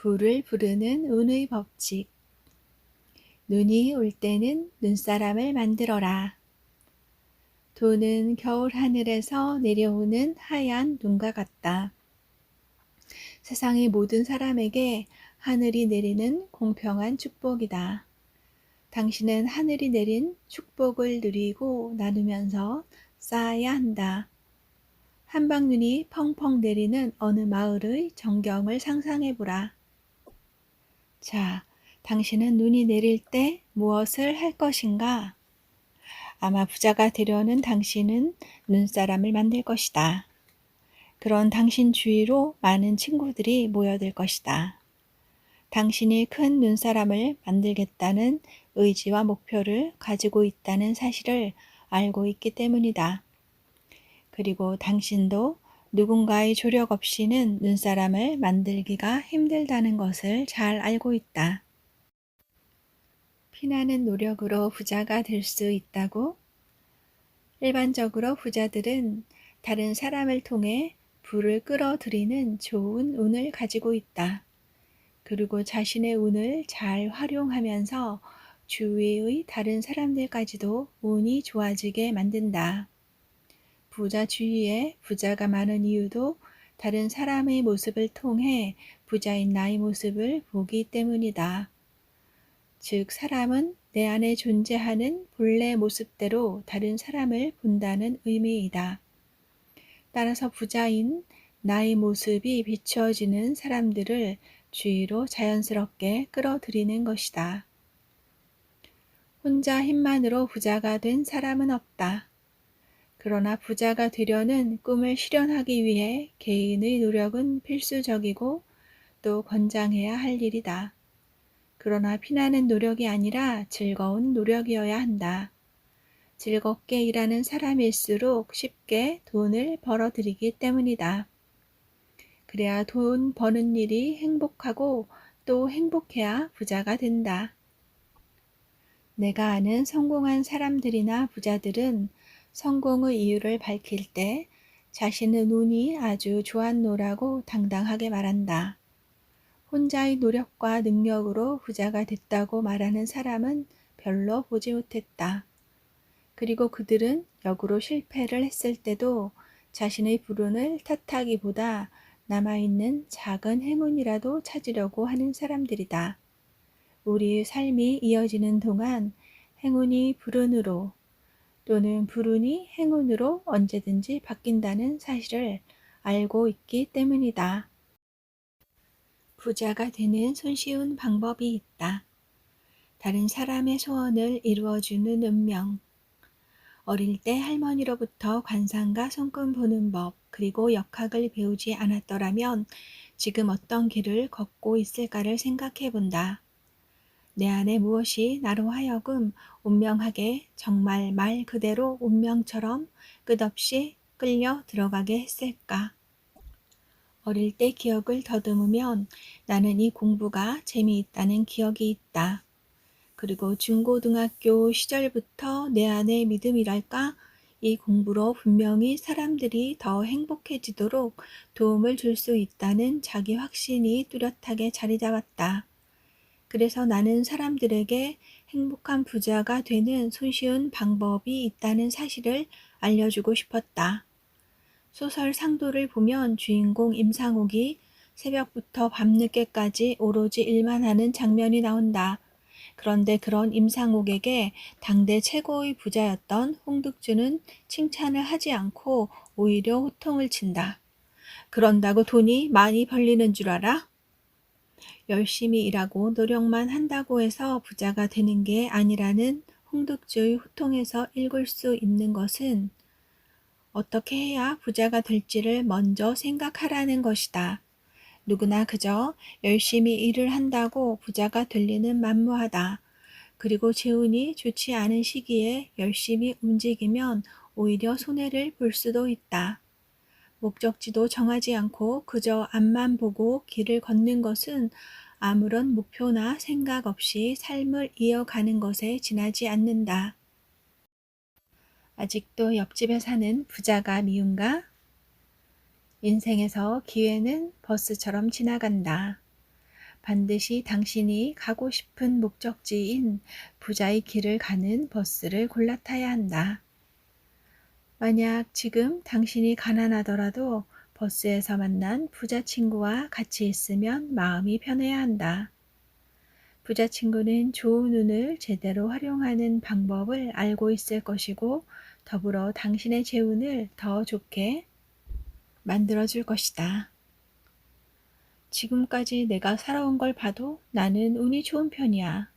부를 부르는 운의 법칙. 눈이 올 때는 눈사람을 만들어라. 돈은 겨울 하늘에서 내려오는 하얀 눈과 같다. 세상의 모든 사람에게 하늘이 내리는 공평한 축복이다. 당신은 하늘이 내린 축복을 누리고 나누면서 쌓아야 한다. 한방눈이 펑펑 내리는 어느 마을의 전경을 상상해보라. 자, 당신은 눈이 내릴 때 무엇을 할 것인가? 아마 부자가 되려는 당신은 눈사람을 만들 것이다. 그런 당신 주위로 많은 친구들이 모여들 것이다. 당신이 큰 눈사람을 만들겠다는 의지와 목표를 가지고 있다는 사실을 알고 있기 때문이다. 그리고 당신도 누군가의 조력 없이는 눈사람을 만들기가 힘들다는 것을 잘 알고 있다. 피나는 노력으로 부자가 될 수 있다고? 일반적으로 부자들은 다른 사람을 통해 부를 끌어들이는 좋은 운을 가지고 있다. 그리고 자신의 운을 잘 활용하면서 주위의 다른 사람들까지도 운이 좋아지게 만든다. 부자 주위에 부자가 많은 이유도 다른 사람의 모습을 통해 부자인 나의 모습을 보기 때문이다. 즉, 사람은 내 안에 존재하는 본래 모습대로 다른 사람을 본다는 의미이다. 따라서 부자인 나의 모습이 비추어지는 사람들을 주위로 자연스럽게 끌어들이는 것이다. 혼자 힘만으로 부자가 된 사람은 없다. 그러나 부자가 되려는 꿈을 실현하기 위해 개인의 노력은 필수적이고 또 권장해야 할 일이다. 그러나 피나는 노력이 아니라 즐거운 노력이어야 한다. 즐겁게 일하는 사람일수록 쉽게 돈을 벌어들이기 때문이다. 그래야 돈 버는 일이 행복하고 또 행복해야 부자가 된다. 내가 아는 성공한 사람들이나 부자들은 성공의 이유를 밝힐 때 자신의 운이 아주 좋았노라고 당당하게 말한다. 혼자의 노력과 능력으로 부자가 됐다고 말하는 사람은 별로 보지 못했다. 그리고 그들은 역으로 실패를 했을 때도 자신의 불운을 탓하기보다 남아있는 작은 행운이라도 찾으려고 하는 사람들이다. 우리의 삶이 이어지는 동안 행운이 불운으로 또는 불운이 행운으로 언제든지 바뀐다는 사실을 알고 있기 때문이다. 부자가 되는 손쉬운 방법이 있다. 다른 사람의 소원을 이루어주는 운명. 어릴 때 할머니로부터 관상과 손금 보는 법, 그리고 역학을 배우지 않았더라면 지금 어떤 길을 걷고 있을까를 생각해 본다. 내 안에 무엇이 나로 하여금 운명하게 정말 말 그대로 운명처럼 끝없이 끌려 들어가게 했을까? 어릴 때 기억을 더듬으면 나는 이 공부가 재미있다는 기억이 있다. 그리고 중고등학교 시절부터 내 안에 믿음이랄까? 이 공부로 분명히 사람들이 더 행복해지도록 도움을 줄 수 있다는 자기 확신이 뚜렷하게 자리 잡았다. 그래서 나는 사람들에게 행복한 부자가 되는 손쉬운 방법이 있다는 사실을 알려주고 싶었다. 소설 상도를 보면 주인공 임상옥이 새벽부터 밤늦게까지 오로지 일만 하는 장면이 나온다. 그런데 그런 임상옥에게 당대 최고의 부자였던 홍득주는 칭찬을 하지 않고 오히려 호통을 친다. 그런다고 돈이 많이 벌리는 줄 알아? 열심히 일하고 노력만 한다고 해서 부자가 되는 게 아니라는 홍득주의 호통에서 읽을 수 있는 것은 어떻게 해야 부자가 될지를 먼저 생각하라는 것이다. 누구나 그저 열심히 일을 한다고 부자가 될 리는 만무하다. 그리고 재운이 좋지 않은 시기에 열심히 움직이면 오히려 손해를 볼 수도 있다. 목적지도 정하지 않고 그저 앞만 보고 길을 걷는 것은 아무런 목표나 생각 없이 삶을 이어가는 것에 지나지 않는다. 아직도 옆집에 사는 부자가 미운가? 인생에서 기회는 버스처럼 지나간다. 반드시 당신이 가고 싶은 목적지인 부자의 길을 가는 버스를 골라 타야 한다. 만약 지금 당신이 가난하더라도 버스에서 만난 부자 친구와 같이 있으면 마음이 편해야 한다. 부자 친구는 좋은 운을 제대로 활용하는 방법을 알고 있을 것이고 더불어 당신의 재운을 더 좋게 만들어줄 것이다. 지금까지 내가 살아온 걸 봐도 나는 운이 좋은 편이야.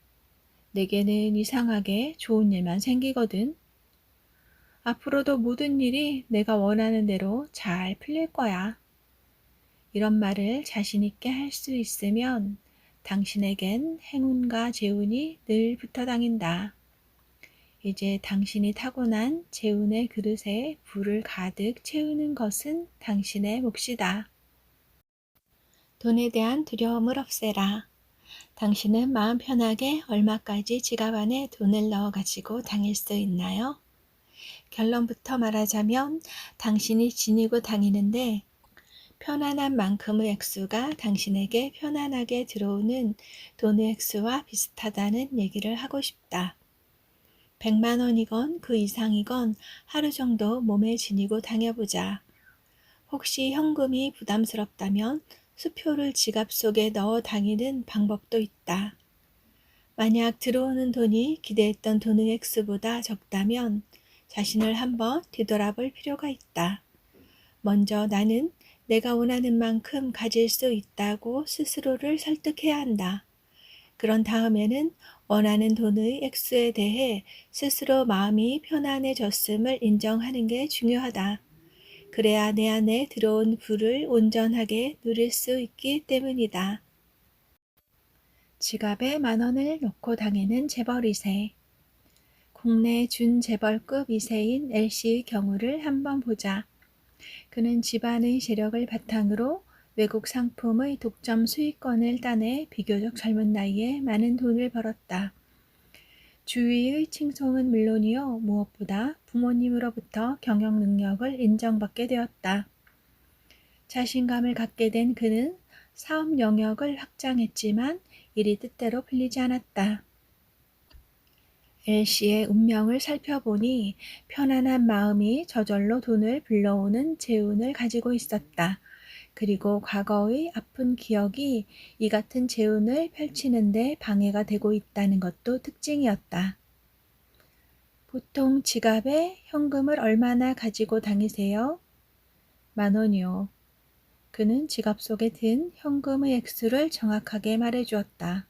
내게는 이상하게 좋은 일만 생기거든. 앞으로도 모든 일이 내가 원하는 대로 잘 풀릴 거야. 이런 말을 자신 있게 할 수 있으면 당신에겐 행운과 재운이 늘 붙어 다닌다. 이제 당신이 타고난 재운의 그릇에 불을 가득 채우는 것은 당신의 몫이다. 돈에 대한 두려움을 없애라. 당신은 마음 편하게 얼마까지 지갑 안에 돈을 넣어 가지고 다닐 수 있나요? 결론부터 말하자면 당신이 지니고 다니는데 편안한 만큼의 액수가 당신에게 편안하게 들어오는 돈의 액수와 비슷하다는 얘기를 하고 싶다. 100만 원이건 그 이상이건 하루 정도 몸에 지니고 다녀보자. 혹시 현금이 부담스럽다면 수표를 지갑 속에 넣어 다니는 방법도 있다. 만약 들어오는 돈이 기대했던 돈의 액수보다 적다면 자신을 한번 뒤돌아볼 필요가 있다. 먼저 나는 내가 원하는 만큼 가질 수 있다고 스스로를 설득해야 한다. 그런 다음에는 원하는 돈의 액수에 대해 스스로 마음이 편안해졌음을 인정하는 게 중요하다. 그래야 내 안에 들어온 불을 온전하게 누릴 수 있기 때문이다. 지갑에 10,000원을 넣고 다니는 재벌 2세. 국내 준재벌급 2세인 L씨의 경우를 한번 보자. 그는 집안의 재력을 바탕으로 외국 상품의 독점 수익권을 따내 비교적 젊은 나이에 많은 돈을 벌었다. 주위의 칭송은 물론이요, 무엇보다 부모님으로부터 경영 능력을 인정받게 되었다. 자신감을 갖게 된 그는 사업 영역을 확장했지만 일이 뜻대로 풀리지 않았다. L씨의 운명을 살펴보니 편안한 마음이 저절로 돈을 불러오는 재운을 가지고 있었다. 그리고 과거의 아픈 기억이 이 같은 재운을 펼치는데 방해가 되고 있다는 것도 특징이었다. 보통 지갑에 현금을 얼마나 가지고 다니세요? 10,000원이요. 그는 지갑 속에 든 현금의 액수를 정확하게 말해 주었다.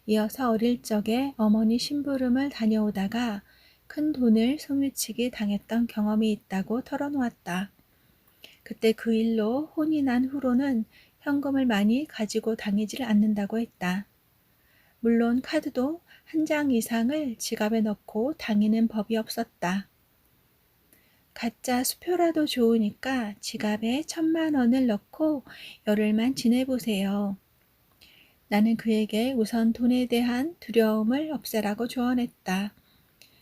이어서 어릴 적에 어머니 심부름을 다녀오다가 큰 돈을 소매치기 당했던 경험이 있다고 털어놓았다. 그때 그 일로 혼이 난 후로는 현금을 많이 가지고 다니질 않는다고 했다. 물론 카드도 한 장 이상을 지갑에 넣고 다니는 법이 없었다. 가짜 수표라도 좋으니까 지갑에 1,000만 원을 넣고 열흘만 지내보세요. 나는 그에게 우선 돈에 대한 두려움을 없애라고 조언했다.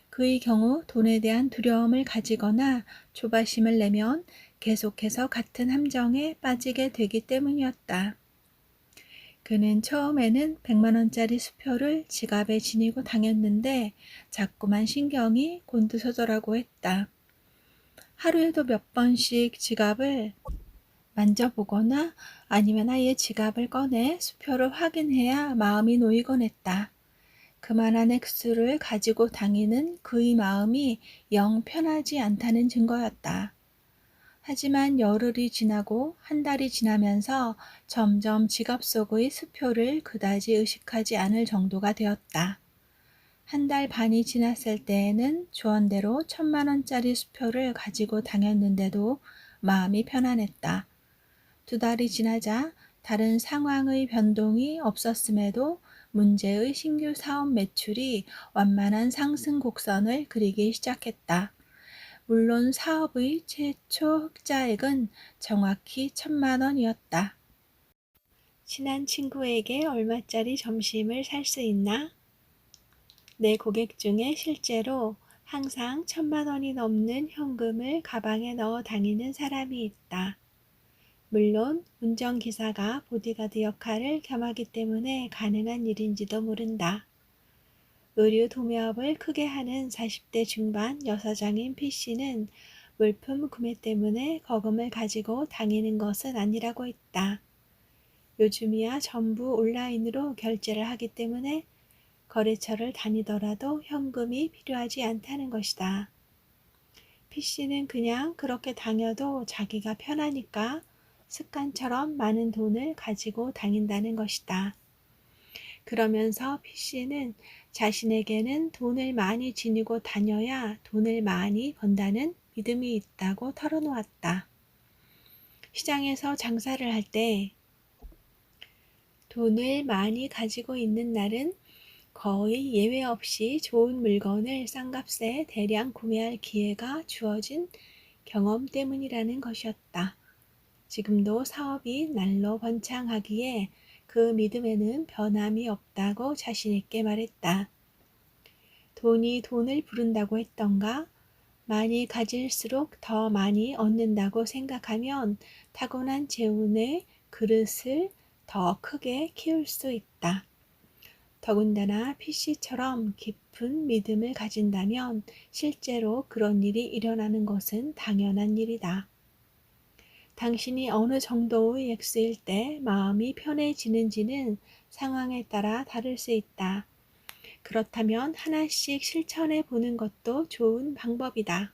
그의 경우 돈에 대한 두려움을 가지거나 조바심을 내면 계속해서 같은 함정에 빠지게 되기 때문이었다. 그는 처음에는 100만 원짜리 수표를 지갑에 지니고 다녔는데 자꾸만 신경이 곤두서더라고 했다. 하루에도 몇 번씩 지갑을 만져보거나 아니면 아예 지갑을 꺼내 수표를 확인해야 마음이 놓이곤 했다. 그만한 액수를 가지고 다니는 그의 마음이 영 편하지 않다는 증거였다. 하지만 열흘이 지나고 한 달이 지나면서 점점 지갑 속의 수표를 그다지 의식하지 않을 정도가 되었다. 한 달 반이 지났을 때에는 조언대로 1,000만 원짜리 수표를 가지고 다녔는데도 마음이 편안했다. 2달이 지나자 다른 상황의 변동이 없었음에도 문제의 신규 사업 매출이 완만한 상승 곡선을 그리기 시작했다. 물론 사업의 최초 흑자액은 정확히 1,000만 원이었다. 친한 친구에게 얼마짜리 점심을 살 수 있나? 내 고객 중에 실제로 항상 1,000만 원이 넘는 현금을 가방에 넣어 다니는 사람이 있다. 물론 운전기사가 보디가드 역할을 겸하기 때문에 가능한 일인지도 모른다. 의류 도매업을 크게 하는 40대 중반 여사장인 P씨는 물품 구매 때문에 거금을 가지고 다니는 것은 아니라고 했다. 요즘이야 전부 온라인으로 결제를 하기 때문에 거래처를 다니더라도 현금이 필요하지 않다는 것이다. P씨는 그냥 그렇게 다녀도 자기가 편하니까 습관처럼 많은 돈을 가지고 다닌다는 것이다. 그러면서 P씨는 자신에게는 돈을 많이 지니고 다녀야 돈을 많이 번다는 믿음이 있다고 털어놓았다. 시장에서 장사를 할 때 돈을 많이 가지고 있는 날은 거의 예외 없이 좋은 물건을 싼 값에 대량 구매할 기회가 주어진 경험 때문이라는 것이었다. 지금도 사업이 날로 번창하기에 그 믿음에는 변함이 없다고 자신있게 말했다. 돈이 돈을 부른다고 했던가? 많이 가질수록 더 많이 얻는다고 생각하면 타고난 재운의 그릇을 더 크게 키울 수 있다. 더군다나 P씨처럼 깊은 믿음을 가진다면 실제로 그런 일이 일어나는 것은 당연한 일이다. 당신이 어느 정도의 액수일 때 마음이 편해지는지는 상황에 따라 다를 수 있다. 그렇다면 하나씩 실천해 보는 것도 좋은 방법이다.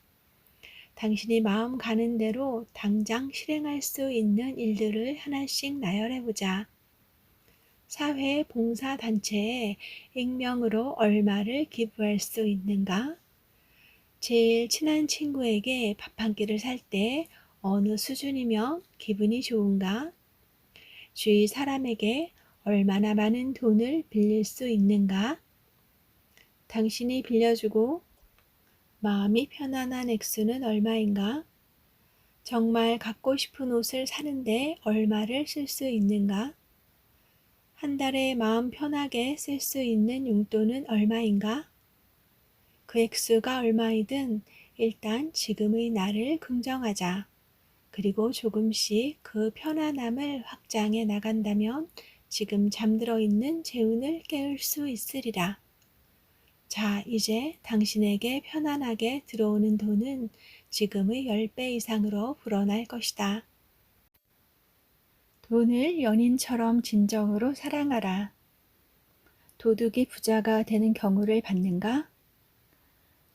당신이 마음 가는 대로 당장 실행할 수 있는 일들을 하나씩 나열해 보자. 사회 봉사단체에 익명으로 얼마를 기부할 수 있는가? 제일 친한 친구에게 밥 한 끼를 살 때 어느 수준이면 기분이 좋은가? 주위 사람에게 얼마나 많은 돈을 빌릴 수 있는가? 당신이 빌려주고 마음이 편안한 액수는 얼마인가? 정말 갖고 싶은 옷을 사는데 얼마를 쓸 수 있는가? 한 달에 마음 편하게 쓸 수 있는 용돈은 얼마인가? 그 액수가 얼마이든 일단 지금의 나를 긍정하자. 그리고 조금씩 그 편안함을 확장해 나간다면 지금 잠들어 있는 재운을 깨울 수 있으리라. 자, 이제 당신에게 편안하게 들어오는 돈은 지금의 10배 이상으로 불어날 것이다. 돈을 연인처럼 진정으로 사랑하라. 도둑이 부자가 되는 경우를 봤는가?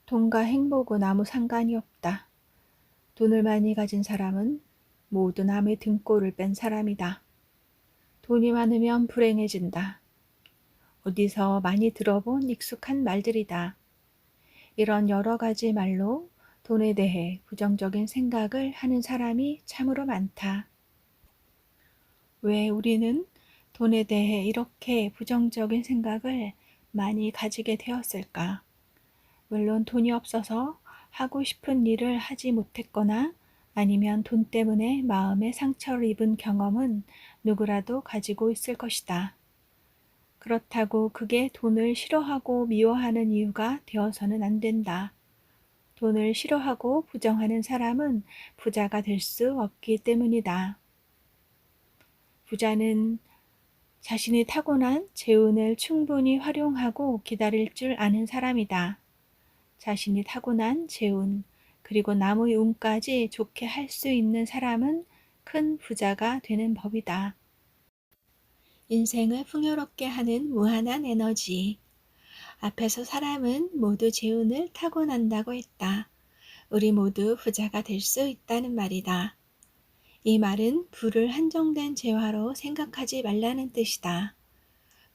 돈과 행복은 아무 상관이 없다. 돈을 많이 가진 사람은 모두 남의 등골을 뺀 사람이다. 돈이 많으면 불행해진다. 어디서 많이 들어본 익숙한 말들이다. 이런 여러 가지 말로 돈에 대해 부정적인 생각을 하는 사람이 참으로 많다. 왜 우리는 돈에 대해 이렇게 부정적인 생각을 많이 가지게 되었을까? 물론 돈이 없어서 하고 싶은 일을 하지 못했거나 아니면 돈 때문에 마음의 상처를 입은 경험은 누구라도 가지고 있을 것이다. 그렇다고 그게 돈을 싫어하고 미워하는 이유가 되어서는 안 된다. 돈을 싫어하고 부정하는 사람은 부자가 될 수 없기 때문이다. 부자는 자신이 타고난 재운을 충분히 활용하고 기다릴 줄 아는 사람이다. 자신이 타고난 재운, 그리고 남의 운까지 좋게 할 수 있는 사람은 큰 부자가 되는 법이다. 인생을 풍요롭게 하는 무한한 에너지. 앞에서 사람은 모두 재운을 타고난다고 했다. 우리 모두 부자가 될 수 있다는 말이다. 이 말은 부를 한정된 재화로 생각하지 말라는 뜻이다.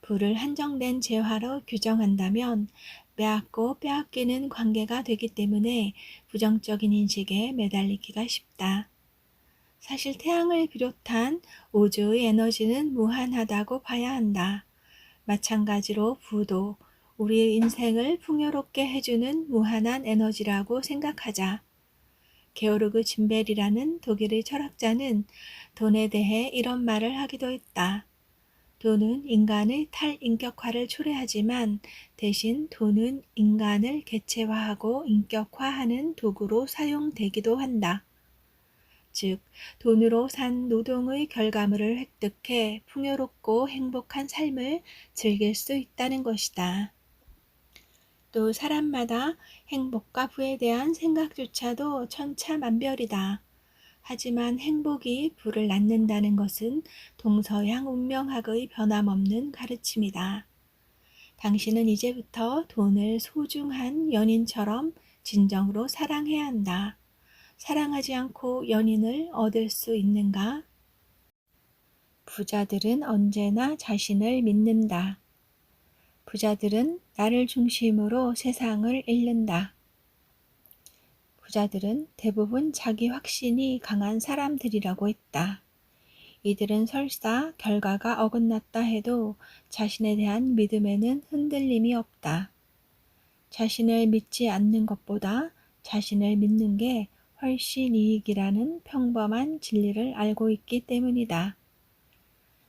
부를 한정된 재화로 규정한다면 빼앗고 빼앗기는 관계가 되기 때문에 부정적인 인식에 매달리기가 쉽다. 사실 태양을 비롯한 우주의 에너지는 무한하다고 봐야 한다. 마찬가지로 부도 우리의 인생을 풍요롭게 해주는 무한한 에너지라고 생각하자. 게오르그 짐벨이라는 독일의 철학자는 돈에 대해 이런 말을 하기도 했다. 돈은 인간의 탈인격화를 초래하지만 대신 돈은 인간을 개체화하고 인격화하는 도구로 사용되기도 한다. 즉 돈으로 산 노동의 결과물을 획득해 풍요롭고 행복한 삶을 즐길 수 있다는 것이다. 또 사람마다 행복과 부에 대한 생각조차도 천차만별이다. 하지만 행복이 부를 낳는다는 것은 동서양 운명학의 변함없는 가르침이다. 당신은 이제부터 돈을 소중한 연인처럼 진정으로 사랑해야 한다. 사랑하지 않고 연인을 얻을 수 있는가? 부자들은 언제나 자신을 믿는다. 부자들은 나를 중심으로 세상을 읽는다. 부자들은 대부분 자기 확신이 강한 사람들이라고 했다. 이들은 설사 결과가 어긋났다 해도 자신에 대한 믿음에는 흔들림이 없다. 자신을 믿지 않는 것보다 자신을 믿는 게 훨씬 이익이라는 평범한 진리를 알고 있기 때문이다.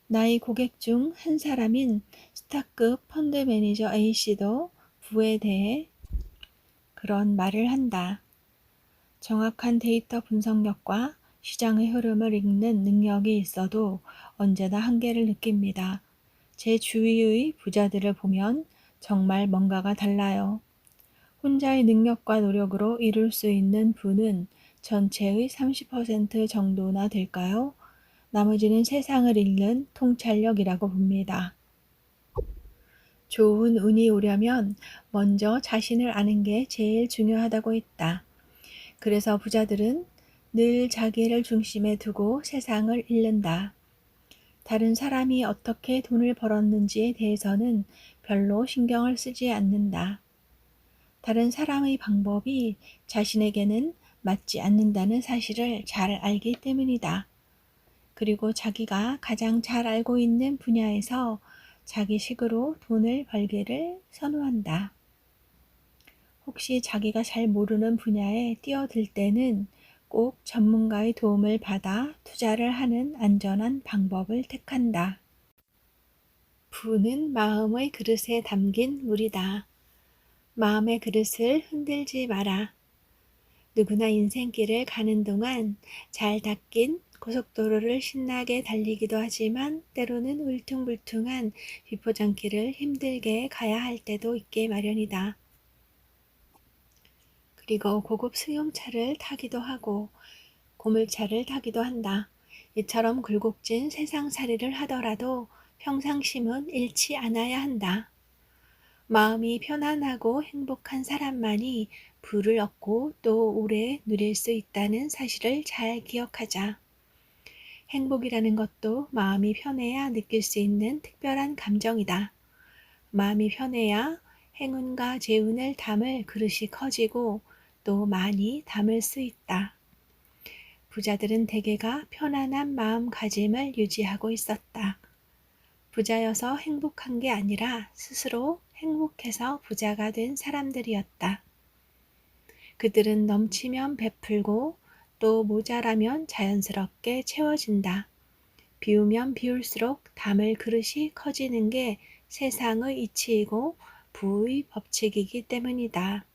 나의 고객 중 한 사람인 스타급 펀드 매니저 A씨도 부에 대해 그런 말을 한다. 정확한 데이터 분석력과 시장의 흐름을 읽는 능력이 있어도 언제나 한계를 느낍니다. 제 주위의 부자들을 보면 정말 뭔가가 달라요. 혼자의 능력과 노력으로 이룰 수 있는 부는 전체의 30% 정도나 될까요? 나머지는 세상을 읽는 통찰력이라고 봅니다. 좋은 운이 오려면 먼저 자신을 아는 게 제일 중요하다고 했다. 그래서 부자들은 늘 자기를 중심에 두고 세상을 읽는다. 다른 사람이 어떻게 돈을 벌었는지에 대해서는 별로 신경을 쓰지 않는다. 다른 사람의 방법이 자신에게는 맞지 않는다는 사실을 잘 알기 때문이다. 그리고 자기가 가장 잘 알고 있는 분야에서 자기식으로 돈을 벌기를 선호한다. 혹시 자기가 잘 모르는 분야에 뛰어들 때는 꼭 전문가의 도움을 받아 투자를 하는 안전한 방법을 택한다. 부는 마음의 그릇에 담긴 물이다. 마음의 그릇을 흔들지 마라. 누구나 인생길을 가는 동안 잘 닦인 고속도로를 신나게 달리기도 하지만 때로는 울퉁불퉁한 비포장길을 힘들게 가야 할 때도 있게 마련이다. 그리고 고급 승용차를 타기도 하고 고물차를 타기도 한다. 이처럼 굴곡진 세상살이를 하더라도 평상심은 잃지 않아야 한다. 마음이 편안하고 행복한 사람만이 부를 얻고 또 오래 누릴 수 있다는 사실을 잘 기억하자. 행복이라는 것도 마음이 편해야 느낄 수 있는 특별한 감정이다. 마음이 편해야 행운과 재운을 담을 그릇이 커지고 또 많이 담을 수 있다. 부자들은 대개가 편안한 마음가짐을 유지하고 있었다. 부자여서 행복한 게 아니라 스스로 행복해서 부자가 된 사람들이었다. 그들은 넘치면 베풀고 또 모자라면 자연스럽게 채워진다. 비우면 비울수록 담을 그릇이 커지는 게 세상의 이치이고 부의 법칙이기 때문이다.